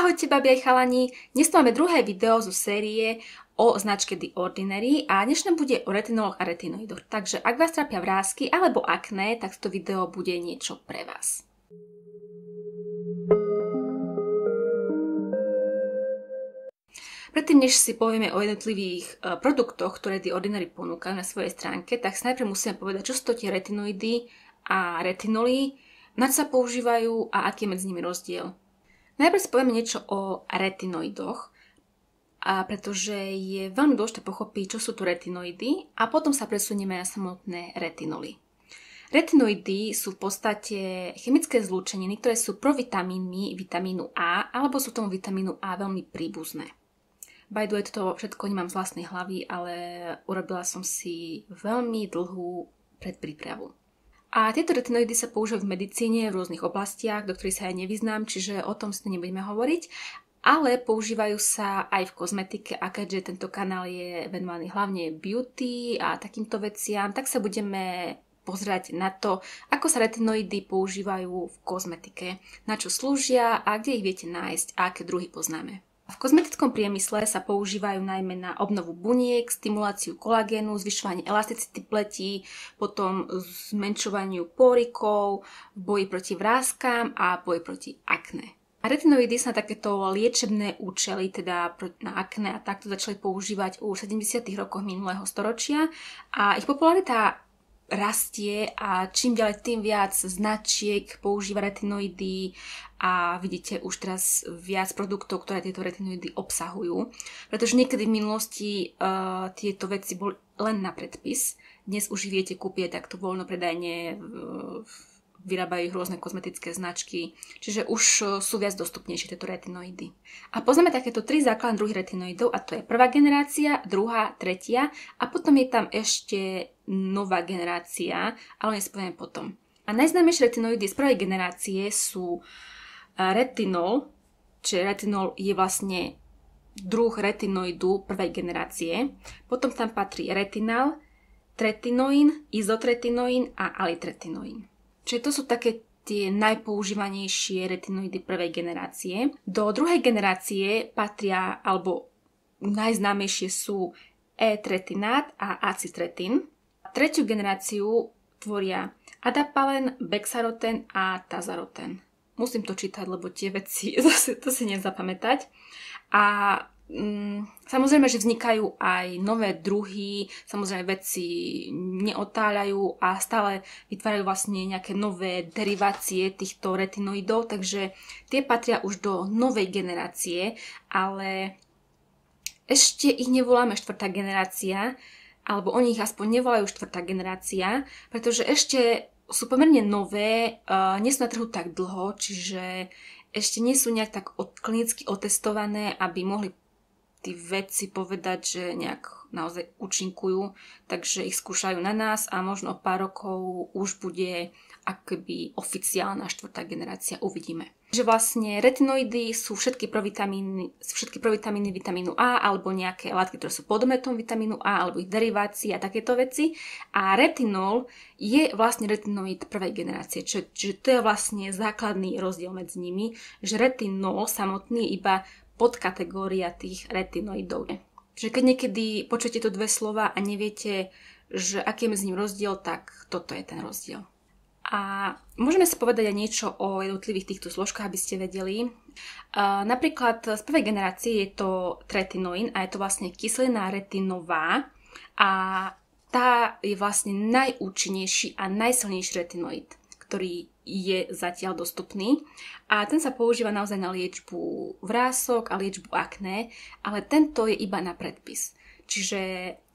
Ahojte babi aj chalani, dnes tu máme druhé video zo série o značke The Ordinary a dnešné bude o retinoloch a retinoidoch. Takže ak vás trápia vrásky alebo akné, tak to video bude niečo pre vás. Predtým, než si povieme o jednotlivých produktoch, ktoré The Ordinary ponúkajú na svojej stránke, tak si najprv musíme povedať, čo sú to tie retinoidy a retinoly, na čo sa používajú a aký je medzi nimi rozdiel. Najprv si povieme niečo o retinoidoch, pretože je veľmi dôležité pochopiť, čo sú tu retinoidy a potom sa presunieme na samotné retinoly. Retinoidy sú v podstate chemické zlúčeniny, ktoré sú provitamínmi vitamínu A alebo sú tomu vitamínu A veľmi príbuzné. By the way, toto všetko nemám z vlastnej hlavy, ale urobila som si veľmi dlhú predprípravu. A tieto retinoidy sa používajú v medicíne v rôznych oblastiach, do ktorých sa ja nevyznám, čiže o tom si nebudeme hovoriť, ale používajú sa aj v kozmetike a keďže tento kanál je venovaný hlavne beauty a takýmto veciam, tak sa budeme pozerať na to, ako sa retinoidy používajú v kozmetike, na čo slúžia a kde ich viete nájsť a aké druhy poznáme. V kozmetickom priemysle sa používajú najmä na obnovu buniek, stimuláciu kolagénu, zvyšovanie elasticity pleti, potom zmenšovaniu pórikov, v boji proti vráskam a boji proti akné. A retinoidy sa na takéto liečebné účely, teda na akné a takto začali používať už v 70. rokoch minulého storočia a ich popularita rastie a čím ďalej tým viac značiek používa retinoidy a vidíte už teraz viac produktov, ktoré tieto retinoidy obsahujú. Pretože niekedy v minulosti tieto veci boli len na predpis. Dnes už ich viete kúpiť takto voľnopredajne, vyrábajú ich rôzne kozmetické značky, čiže už sú viac dostupnejšie tieto retinoidy. A poznáme takéto tri základné druhy retinoidov a to je prvá generácia, druhá, tretia a potom je tam ešte nová generácia, ale nespovieme potom. A najznámejšie retinoidy z prvej generácie sú retinol, čiže retinol je vlastne druh retinoidu prvej generácie, potom tam patrí retinal, tretinoin, izotretinoin a alitretinoin. Čiže to sú také tie najpoužívanejšie retinoidy prvej generácie. Do druhej generácie patria, alebo najznámejšie sú E-tretinát a acitretin. Tretiu generáciu tvoria adapalen, bexaroten a tazaroten. Musím to čítať, lebo tie veci, to si nezapamätať. A samozrejme, že vznikajú aj nové druhy, samozrejme veci neotáľajú a stále vytvárajú vlastne nejaké nové derivácie týchto retinoidov, takže tie patria už do novej generácie, ale ešte ich nevoláme štvrtá generácia, alebo oni ich aspoň nevolajú štvrtá generácia, pretože ešte sú pomerne nové, nie sú na trhu tak dlho, čiže ešte nie sú nejak tak klinicky otestované, aby mohli tí vedci povedať, že nejak naozaj účinkujú, takže ich skúšajú na nás a možno o pár rokov už bude akoby oficiálna štvrtá generácia, uvidíme. Že vlastne retinoidy sú všetky provitamíny vitamínu A alebo nejaké látky, ktoré sú podmetom vitamínu A alebo ich derivácie a takéto veci. A retinol je vlastne retinoid prvej generácie, čiže to je vlastne základný rozdiel medzi nimi, že retinol samotný je iba podkategória tých retinoidov. Čiže keď niekedy počujete to dve slova a neviete, že aký je medzi ním rozdiel, tak toto je ten rozdiel. A môžeme si povedať aj niečo o jednotlivých týchto zložkách, aby ste vedeli. Napríklad z prvej generácie je to tretinoin a je to vlastne kyselina retinová a tá je vlastne najúčinnejší a najsilnejší retinoid, ktorý je zatiaľ dostupný a ten sa používa naozaj na liečbu vrások a liečbu akné, ale tento je iba na predpis. Čiže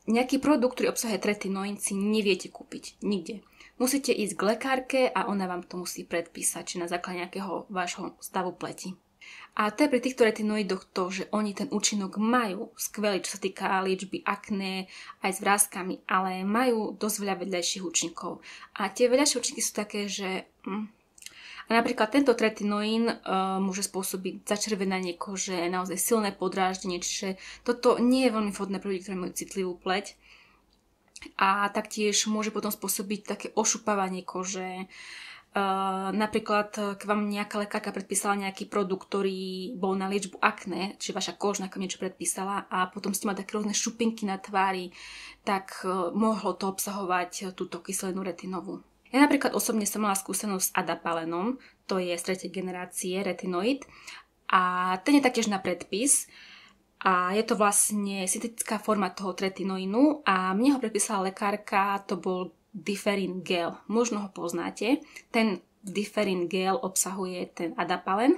nejaký produkt, ktorý obsahuje tretinoin, si neviete kúpiť nikde. Musíte ísť k lekárke a ona vám to musí predpísať, či na základe nejakého vášho stavu pleti. A to je pri týchto retinoidoch to, že oni ten účinok majú skvelý, čo sa týka liečby akné aj s vrástkami, ale majú dosť veľa vedľajších účinkov. A tie vedľajšie účinky sú také, že a napríklad tento tretinoin môže spôsobiť začervenanie kože, naozaj silné podráždenie, čiže toto nie je veľmi vhodné pre ľudí, ktorí majú citlivú pleť. A taktiež môže potom spôsobiť také ošupávanie kože Napríklad, keď vám nejaká lekárka predpísala nejaký produkt, ktorý bol na liečbu akné, či vaša kožná niečo predpísala a potom ste mali také rôzne šupinky na tvári, tak mohlo to obsahovať túto kyselinu retinovú. Ja napríklad osobne som mala skúsenosť s adapalenom, to je z 3. generácie retinoid a ten je taktiež na predpis a je to vlastne syntetická forma toho retinoinu a mne ho predpísala lekárka, to bol Differin gel. Možno ho poznáte. Ten Differin gel obsahuje ten adapalen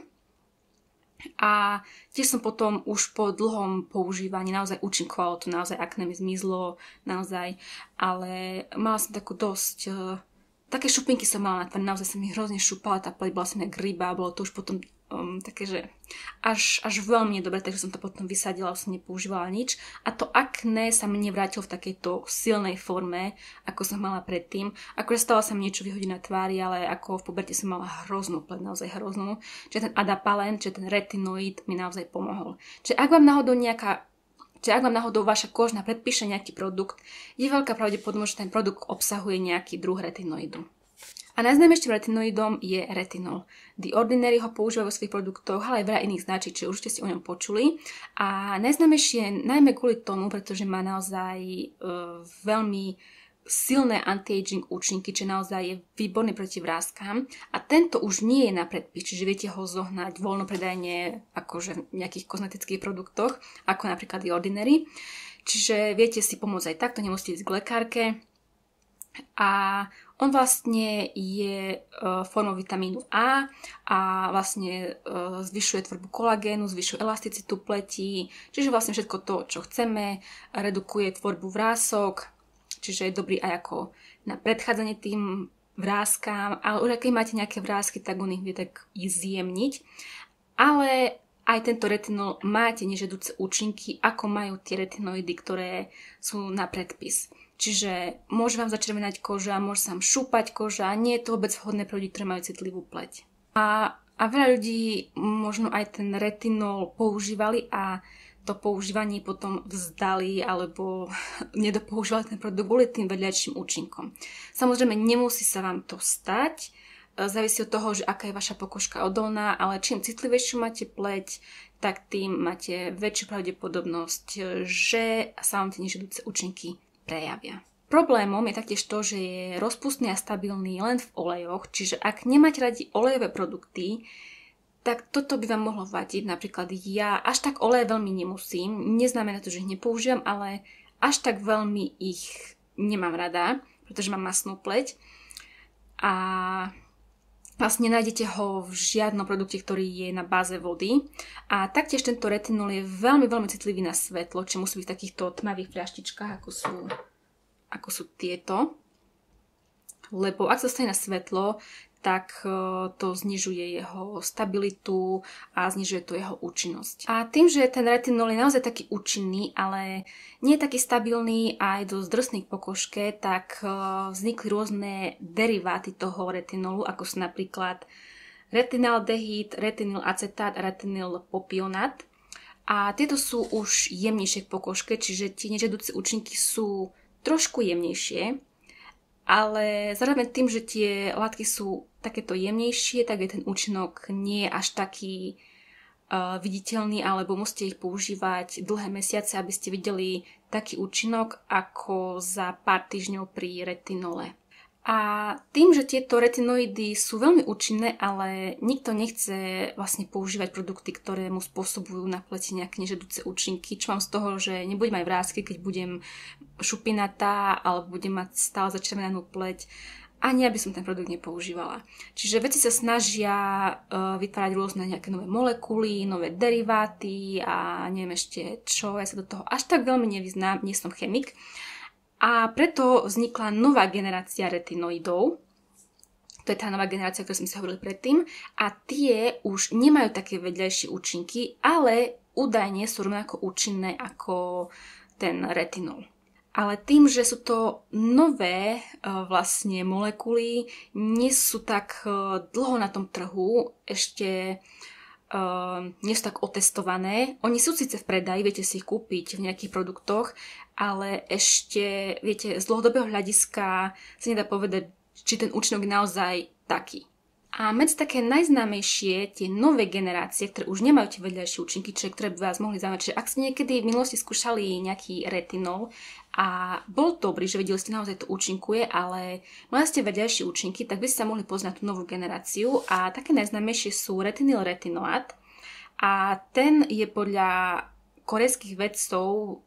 a tiež som potom už po dlhom používaní naozaj účinkovalo to, naozaj akné mi zmizlo, naozaj, ale mala som takú dosť také šupinky som mala na tvári, naozaj sa mi hrozne šupala, tá pleť bola som jak ryba, bolo to už potom také, že až veľmi nedobre, takže som to potom vysadila, som nepoužívala nič. A to akné sa mi nevrátilo v takejto silnej forme, ako som mala predtým. Akože stala sa mi niečo vyhodiť na tvári, ale ako v puberte som mala hroznú pleť, naozaj hroznú. Čiže ten adapalen, čiže ten retinoid mi naozaj pomohol. Čiže ak vám náhodou vaša kožna predpíše nejaký produkt, je veľká pravdepodobnosť, že ten produkt obsahuje nejaký druh retinoidu. A najznámejším retinoidom je retinol. The Ordinary ho používa vo svojich produktoch, ale aj veľa iných značiek, čiže určite si o ňom počuli. A najznámejšie najmä kvôli tomu, pretože má naozaj veľmi silné anti-aging účinky, čiže naozaj je výborný proti vráskam. A tento už nie je na predpis, čiže viete ho zohnať voľnopredajne akože v nejakých kozmetických produktoch, ako napríklad The Ordinary. Čiže viete si pomôcť aj takto, nemusíte ísť k lekárke. A on vlastne je formou vitamínu A a vlastne zvyšuje tvorbu kolagénu, zvyšuje elasticitu pleti, čiže vlastne všetko to, čo chceme, redukuje tvorbu vrások, čiže je dobrý aj ako na predchádzanie tým vrázkam, ale už keď máte nejaké vrásky, tak on ich vie tak zjemniť. Ale aj tento retinol má tie nežiaduce účinky, ako majú tie retinoidy, ktoré sú na predpis. Čiže môže vám začervenať koža, môže sa vám šúpať koža, nie je to vôbec vhodné pre ľudí, ktorí majú citlivú pleť. A veľa ľudí možno aj ten retinol používali a to používanie potom vzdali alebo nedopoužívali ten produkt kvôli tým vedľajším účinkom. Samozrejme, nemusí sa vám to stať, závisí od toho, že aká je vaša pokožka odolná, ale čím citlivejšiu máte pleť, tak tým máte väčšiu pravdepodobnosť, že sa vám tie nežiaduce účinky prejavia. Problémom je taktiež to, že je rozpustný a stabilný len v olejoch, čiže ak nemáte radi olejové produkty, tak toto by vám mohlo vadiť. Napríklad ja až tak oleje veľmi nemusím, neznamená to, že ich nepoužijem, ale až tak veľmi ich nemám rada, pretože mám masnú pleť a vlastne nenájdete ho v žiadnom produkte, ktorý je na báze vody. A taktiež tento retinol je veľmi, veľmi citlivý na svetlo, či musí byť v takýchto tmavých fľaštičkách, ako sú tieto. Lebo ak sa dostane na svetlo, tak to znižuje jeho stabilitu a znižuje to jeho účinnosť. A tým, že ten retinol je naozaj taký účinný, ale nie je taký stabilný a je dosť drsný k pokožke, tak vznikli rôzne deriváty toho retinolu, ako sú napríklad retinaldehyd, retinylacetát a retinylpopionát. A tieto sú už jemnejšie k pokožke, čiže tie nežiaduce účinky sú trošku jemnejšie, ale zároveň tým, že tie látky sú takéto jemnejšie, tak je ten účinok nie je až taký viditeľný, alebo musíte ich používať dlhé mesiace, aby ste videli taký účinok ako za pár týždňov pri retinole. A tým, že tieto retinoidy sú veľmi účinné, ale nikto nechce vlastne používať produkty, ktoré mu spôsobujú na pleti nejaké nežiaduce účinky, čo mám z toho, že nebudem aj vrásky, keď budem šupinatá, alebo budem mať stále začervenanú pleť, ani aby som ten produkt nepoužívala. Čiže vedci sa snažia vytvárať rôzne nejaké nové molekuly, nové deriváty a neviem ešte čo, ja sa do toho až tak veľmi nevyznám, nie som chemik. A preto vznikla nová generácia retinoidov. To je tá nová generácia, o ktorej sme si hovorili predtým. A tie už nemajú také vedľajšie účinky, ale údajne sú rovnako účinné ako ten retinol. Ale tým, že sú to nové vlastne molekuly, nie sú tak dlho na tom trhu, ešte nie sú tak otestované. Oni sú síce v predaji, viete si ich kúpiť v nejakých produktoch, ale ešte, viete, z dlhodobého hľadiska sa nedá povedať, či ten účinok je naozaj taký. A medzi také najznámejšie tie nové generácie, ktoré už nemajú tie vedľajšie účinky, čiže ktoré by vás mohli zaujímať, čiže ak ste niekedy v minulosti skúšali nejaký retinol a bol dobrý, že vedeli ste naozaj to účinkuje, ale mali ste vedľajšie účinky, tak by ste sa mohli poznať tú novú generáciu a také najznámejšie sú retinil retinoat a ten je podľa korejských vedcov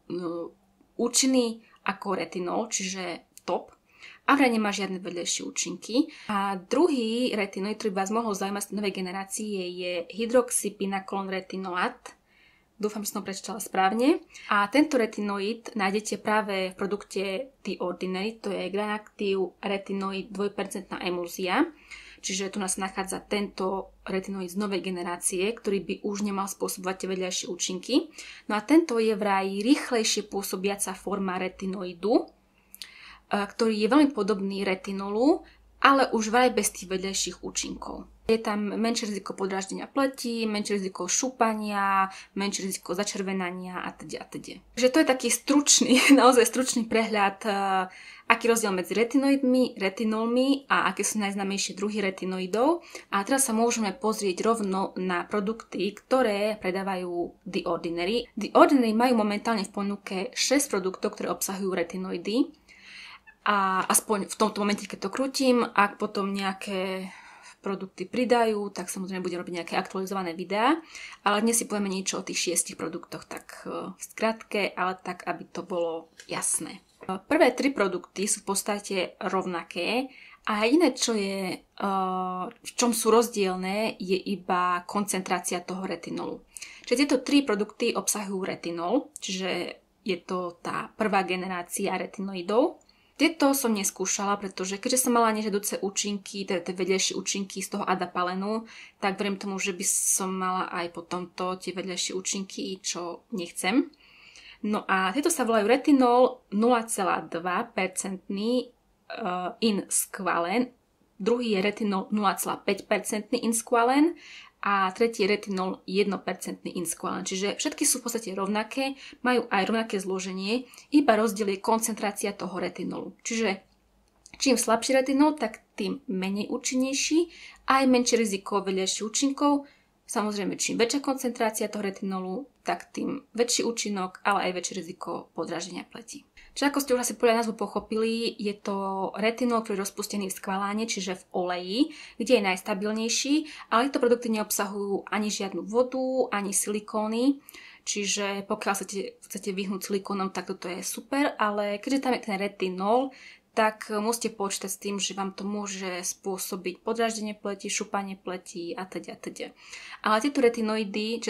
účinný ako retinol, čiže top. A vraj nemá žiadne vedľajšie účinky. A druhý retinoid, ktorý vás mohol zaujímať z novej generácie, je hydroxypinacolon retinoat. Dúfam, že som to prečítala správne. A tento retinoid nájdete práve v produkte The Ordinary, to je Granactive retinoid 2% emulzia. Čiže tu nás nachádza tento retinoid z novej generácie, ktorý by už nemal spôsobovať tie vedľajšie účinky. No a tento je vraj rýchlejšie pôsobiaca forma retinoidu, ktorý je veľmi podobný retinolu, ale už vraj bez tých vedľajších účinkov. Je tam menšie riziko podráždenia pleti, menšie riziko šúpania, menšie riziko začervenania a teda. Takže to je taký stručný, naozaj stručný prehľad, aký rozdiel medzi retinoidmi, retinolmi a aké sú najznámejšie druhy retinoidov. A teraz sa môžeme pozrieť rovno na produkty, ktoré predávajú The Ordinary. The Ordinary majú momentálne v ponuke 6 produktov, ktoré obsahujú retinoidy. A aspoň v tomto momente, keď to krútim, ak potom nejaké produkty pridajú, tak samozrejme budem robiť nejaké aktualizované videá. Ale dnes si povieme niečo o tých 6 produktoch, tak v skratke, ale tak, aby to bolo jasné. Prvé 3 produkty sú v podstate rovnaké a jediné, čo je, v čom sú rozdielne, je iba koncentrácia toho retinolu. Čiže tieto 3 produkty obsahujú retinol, čiže je to tá prvá generácia retinoidov. Tieto som neskúšala, pretože keďže som mala nežiaduce účinky, teda tie vedľajšie účinky z toho adapalenu, tak verím tomu, že by som mala aj po tomto tie vedľajšie účinky, čo nechcem. No a tieto sa volajú retinol 0,2% in squalen, druhý je retinol 0,5% in squalen a tretí je retinol 1% in squalen. Čiže všetky sú v podstate rovnaké, majú aj rovnaké zloženie, iba rozdiel je koncentrácia toho retinolu. Čiže čím slabší retinol, tak tým menej účinnejší, aj menšie riziko vedľajších účinkov. Samozrejme, čím väčšia koncentrácia toho retinolu, tak tým väčší účinok, ale aj väčšie riziko podráždenia pleti. Čiže ako ste už asi podľa názvu pochopili, je to retinol, ktorý je rozpustený v skvaláne, čiže v oleji, kde je najstabilnejší, ale tieto produkty neobsahujú ani žiadnu vodu, ani silikóny, čiže pokiaľ chcete vyhnúť silikónom, tak toto je super, ale keďže tam je ten retinol, tak musíte počítať s tým, že vám to môže spôsobiť podráždenie pleti, šúpanie pleti a teda. Ale tieto retinoidy,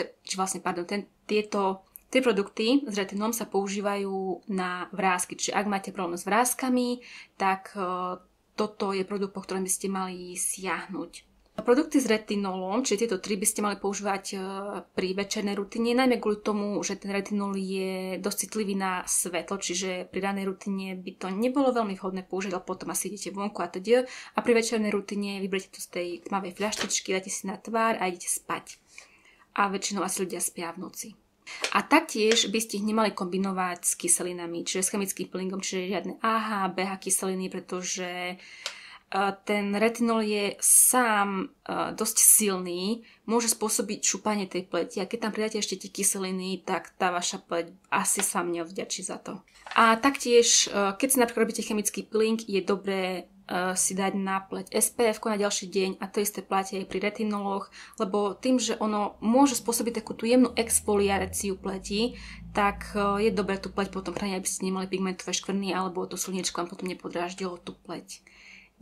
tieto 3 produkty s retinolom sa používajú na vrásky. Čiže ak máte problém s vrázkami, tak toto je produkt, po ktorom by ste mali siahnuť. Produkty s retinolom, čiže tieto 3 by ste mali používať pri večernej rutine, najmä kvôli tomu, že ten retinol je dosť citlivý na svetlo, čiže pri ranej rutine by to nebolo veľmi vhodné použiť, ale potom asi idete vonku a teda. A pri večernej rutine vyberiete to z tej tmavej fľaštičky, dáte si na tvár a idete spať. A väčšinou asi ľudia spia v noci. A taktiež by ste ich nemali kombinovať s kyselinami, čiže s chemickým peelingom, čiže žiadne AHA, BH kyseliny, pretože ten retinol je sám dosť silný, môže spôsobiť šúpanie tej pleti a keď tam pridáte ešte tie kyseliny, tak tá vaša pleť asi sa vám neovďačí za to. A taktiež, keď si napríklad robíte chemický peeling, je dobré si dať na pleť SPF na ďalší deň a to isté platí aj pri retinoloch, lebo tým, že ono môže spôsobiť takú tú jemnú exfoliáciu pleti, tak je dobré tú pleť potom chrániť, aby ste nemali pigmentové škvrny alebo to slniečko vám potom nepodráždilo tú pleť.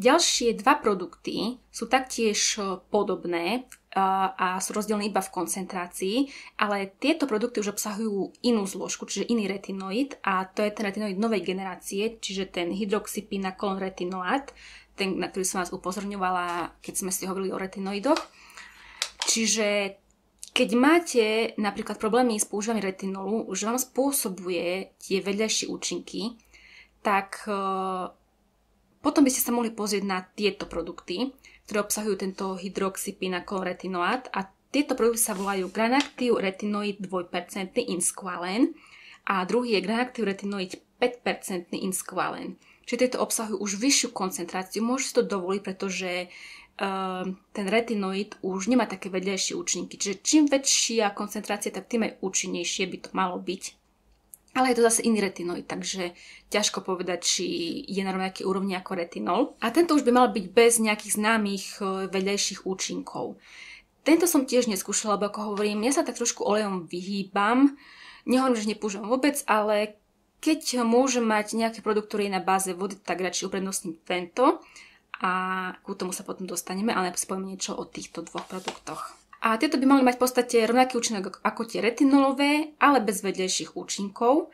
Ďalšie 2 produkty sú taktiež podobné a sú rozdielne iba v koncentrácii, ale tieto produkty už obsahujú inú zložku, čiže iný retinoid a to je ten retinoid novej generácie, čiže ten hydroxypinacolon retinoat, ten, na ktorý som vás upozorňovala, keď sme si hovorili o retinoidoch. Čiže keď máte napríklad problémy s používaním retinolu, že vám spôsobuje tie vedľajšie účinky, tak potom by ste sa mohli pozrieť na tieto produkty, ktoré obsahujú tento hydroxypinacolon retinoat a tieto produkty sa volajú Granactive retinoid 2% in squalen a druhý je Granactive retinoid 5% in squalen. že tieto obsahujú už vyššiu koncentráciu. Môžu si to dovoliť, pretože ten retinoid už nemá také vedľajšie účinky. Čiže čím väčšia koncentrácia, tak tým aj účinnejšie by to malo byť. Ale je to zase iný retinoid, takže ťažko povedať, či je na rovnakej úrovni ako retinol. A tento už by mal byť bez nejakých známych vedľajších účinkov. Tento som tiež neskúšala, lebo ako hovorím, ja sa tak trošku olejom vyhýbam. Nehovorím, že nepoužívam vôbec, ale keď môžem mať nejaký produkt, ktorý je na báze vody, tak radšej uprednostním tento. A ku tomu sa potom dostaneme, ale poviem niečo o týchto dvoch produktoch. A tieto by mali mať v podstate rovnaký účinok ako tie retinolové, ale bez vedľajších účinkov.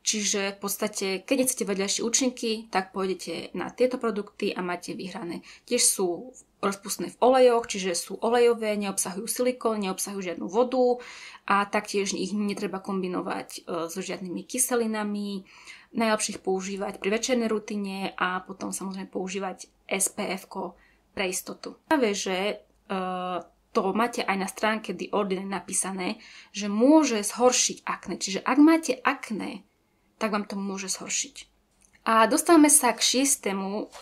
Čiže v podstate, keď nechcete vedľajšie účinky, tak pôjdete na tieto produkty a máte vyhrané. Tiež sú rozpustné v olejoch, čiže sú olejové, neobsahujú silikón, neobsahujú žiadnu vodu a taktiež ich netreba kombinovať so žiadnymi kyselinami. Najlepšie ich používať pri večernej rutine a potom samozrejme používať SPF-ko pre istotu. Práve, že to máte aj na stránke The Ordinary napísané, že môže zhoršiť akné. Čiže ak máte akné, tak vám to môže zhoršiť. A dostávame sa k 6.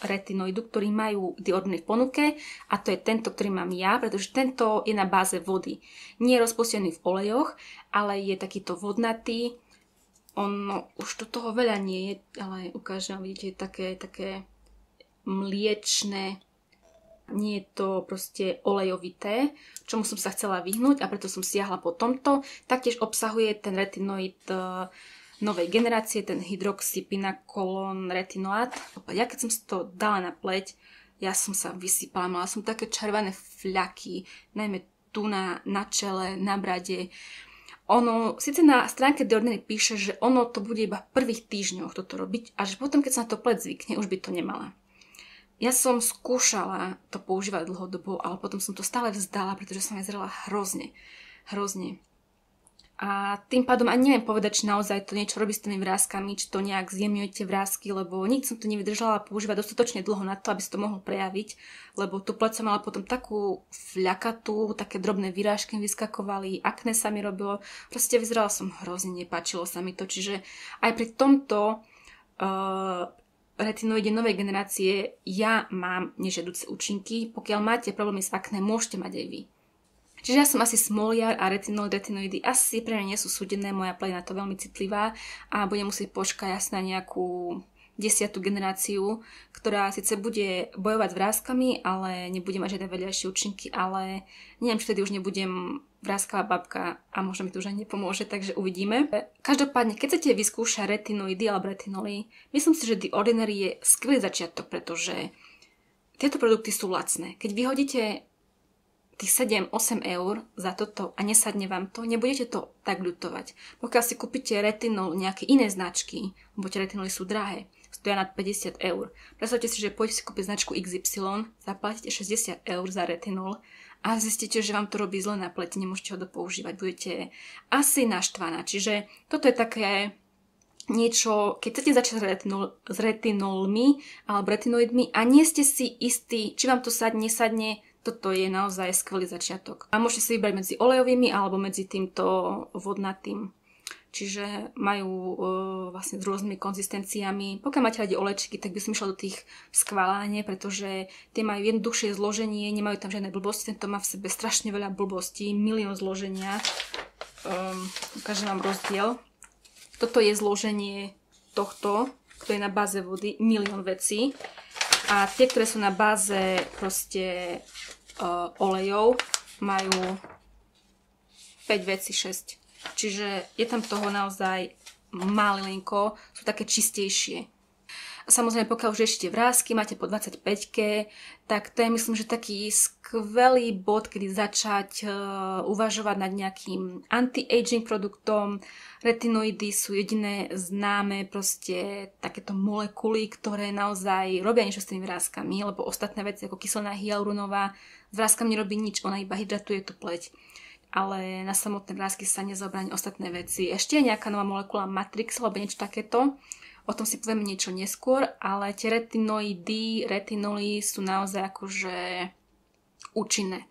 retinoidu, ktorý majú The Ordinary v ponuke a to je tento, ktorý mám ja, pretože tento je na báze vody. Nie je rozpustený v olejoch, ale je takýto vodnatý. Ono už do toho veľa nie je, ale ukážem, vidíte, také mliečne. Nie je to proste olejovité, čomu som sa chcela vyhnúť a preto som siahla po tomto. Taktiež obsahuje ten retinoid novej generácie, ten hydroxypinakolon retinoát. Ja keď som si to dala na pleť, ja som sa vysypala, mala som také červené fľaky, najmä tu na čele, na brade. Ono, síce na stránke The Ordinary píše, že ono to bude iba v prvých týždňoch toto robiť a že potom, keď sa na to pleť zvykne, už by to nemala. Ja som skúšala to používať dlhodobo, ale potom som to stále vzdala, pretože som vyzerala hrozne. A tým pádom ani neviem povedať, či naozaj to niečo robí s tými vráskami, či to nejak zjemňujete vrásky, lebo nikdy som to nevydržala používať dostatočne dlho na to, aby sa to mohlo prejaviť, lebo tú pleť som mala potom takú fľakatú, také drobné vyrážky vyskakovali, akné sa mi robilo, proste vyzerala som hrozne, nepáčilo sa mi to, čiže aj pri tomto retinoide novej generácie ja mám nežiaduce účinky. Pokiaľ máte problémy s akné, môžete mať aj vy. Čiže ja som asi smoliar a retinoidy asi pre mňa nie sú súdené, moja pleť na to veľmi citlivá a budem musieť počkať asi na nejakú 10. generáciu, ktorá síce bude bojovať s vrástkami, ale nebude mať žiadne vedľajšie účinky, ale neviem, či vtedy už nebudem vrásková babka a možno mi to už ani nepomôže, takže uvidíme. Každopádne, keď chcete vyskúšať retinoidy alebo retinoly, myslím si, že The Ordinary je skvelý začiatok, pretože tieto produkty sú lacné. Keď vyhodíte tých 7-8 eur za toto a nesadne vám to, nebudete to tak ľutovať. Pokiaľ si kúpite retinol nejaké iné značky, lebo tie retinoly sú drahé, stoja nad 50 eur. Predstavte si, že pôjdete si kúpiť značku XY, zaplatíte 60 eur za retinol a zistíte, že vám to robí zle na pleti, nemôžete ho dopoužívať, budete asi naštvaná. Čiže toto je také niečo, keď chcete začať s retinolmi alebo retinoidmi a nie ste si istí, či vám to sadne, nesadne, toto je naozaj skvelý začiatok. A môžete si vybrať medzi olejovými alebo medzi týmto vodnatým. Čiže majú vlastne s rôznymi konzistenciami. Pokiaľ máte radi olečky, tak by som išla do tých skvaláne, pretože tie majú jednoduchšie zloženie, nemajú tam žiadne blbosti. Tento má v sebe strašne veľa blbostí, milión zloženia. Ukážem vám rozdiel. Toto je zloženie tohto, ktoré je na báze vody, milión vecí. A tie, ktoré sú na báze proste olejov, majú 5 vecí, 6. Čiže je tam toho naozaj malinko, sú také čistejšie. A samozrejme, pokiaľ už riešite vrásky, máte po 25-ke, tak to je myslím, že taký skvelý bod, kedy začať uvažovať nad nejakým anti-aging produktom. Retinoidy sú jediné známe proste takéto molekuly, ktoré naozaj robia niečo s tými vráskami, lebo ostatné veci ako kyselina hyaluronová s vráskami nerobí nič, ona iba hydratuje tú pleť. Ale na samotné vrásky sa nezabráni ostatné veci. Ešte je nejaká nová molekula Matrix, alebo niečo takéto. O tom si povieme niečo neskôr, ale tie retinoly sú naozaj akože účinné.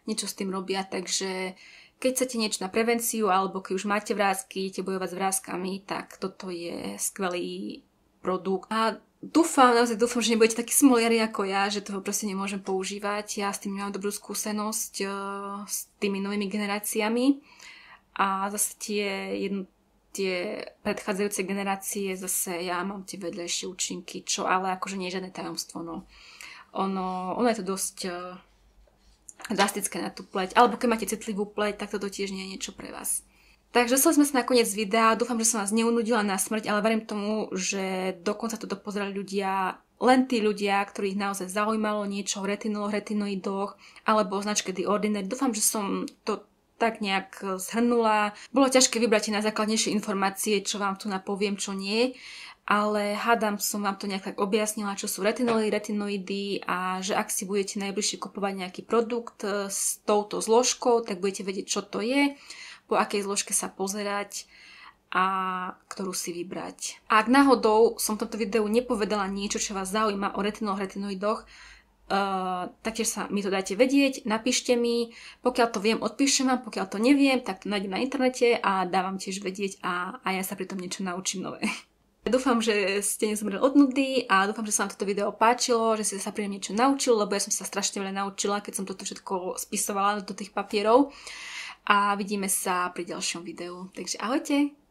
Niečo s tým robia, takže keď chcete niečo na prevenciu, alebo keď už máte vrásky, idete bojovať s vrástkami, tak toto je skvelý produkt. A naozaj dúfam, že nebudete takí smoliari ako ja, že toho proste nemôžem používať. Ja s tým mám dobrú skúsenosť s tými novými generáciami a zase tie predchádzajúce generácie, zase ja mám tie vedľajšie účinky, čo ale akože nie je žiadne tajomstvo, no. Ono je to dosť drastické na tú pleť, alebo keď máte citlivú pleť, tak toto tiež nie je niečo pre vás. Takže dostali sme sa na koniec videa, dúfam, že som vás neunudila na smrť, ale verím tomu, že dokonca toto pozerali ľudia, len tí ľudia, ktorých naozaj zaujímalo niečo o retinoloch, retinoidoch alebo o značke The Ordinary. Dúfam, že som to tak nejak zhrnula. Bolo ťažké vybrať tie najzákladnejšie informácie, čo vám tu napoviem, čo nie, ale hádam som vám to nejak tak objasnila, čo sú retinoly, retinoidy a že ak si budete najbližšie kupovať nejaký produkt s touto zložkou, tak budete vedieť, čo to je, po akej zložke sa pozerať a ktorú si vybrať. A ak náhodou som v tomto videu nepovedala niečo, čo vás zaujíma o retinoloch, retinoidoch, taktiež sa mi to dajte vedieť, napíšte mi, pokiaľ to viem, odpíšem vám, pokiaľ to neviem, tak to nájdem na internete a dávam tiež vedieť a ja sa pri tom niečo naučím nové. Dúfam, že ste nezomreli od nudy a dúfam, že sa vám toto video páčilo, že ste sa pri mne niečo naučili, lebo ja som sa strašne veľa naučila, keď som toto všetko spisovala do tých papierov. A vidíme sa pri ďalšom videu. Takže ahojte!